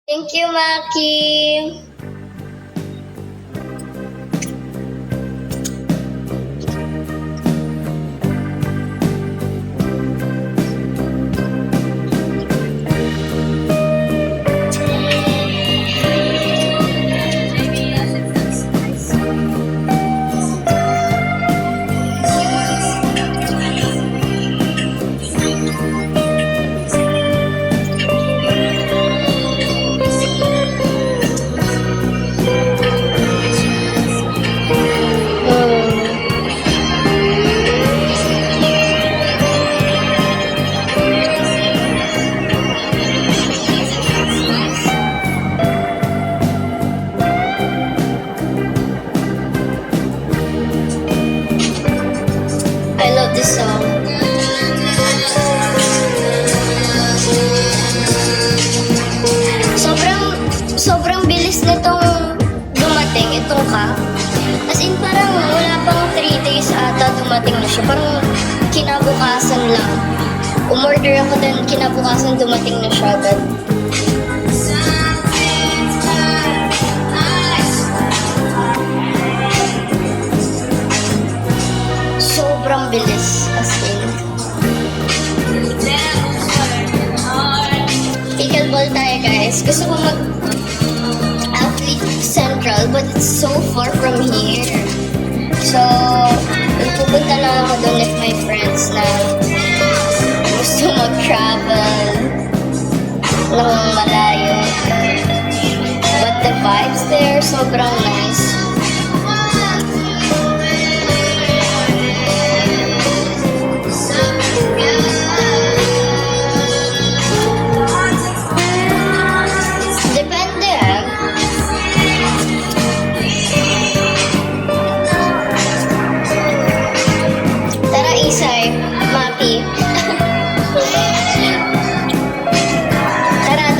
Thank you, Maki. I love this song. Sobrang bilis nitong dumating, itong ka. As in, parang wala pang 3 days ata dumating na siya. Parang kinabukasan lang. Umorder ako din, kinabukasan dumating na siya agad. Sobrang bilis, as in. Pickleball tayo, guys. Gusto ko mag-Athlete Central, but it's so far from here. So, pupunta lang ako doon with my friends na gusto mag-travel ng malayo. But the vibes there, sobrang nice. Isay, Maki. Tara.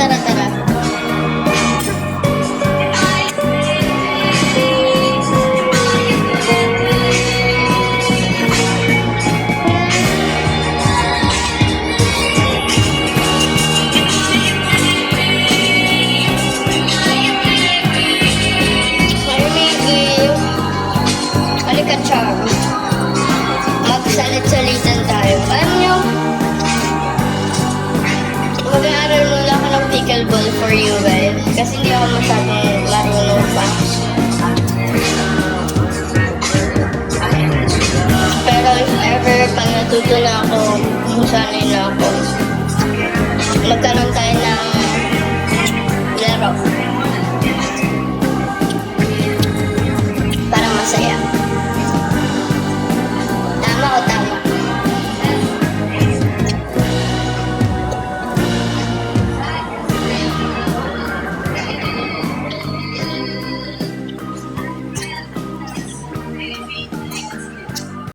Halika, Char. Magsalit-salitan tayo. Alam nyo, mag-aaral muna ako ng pickleball for you guys. Kasi hindi ako masyadong marunong pa. Pero if ever pag natuto na ako, sanay na ako, magkaroon tayo ng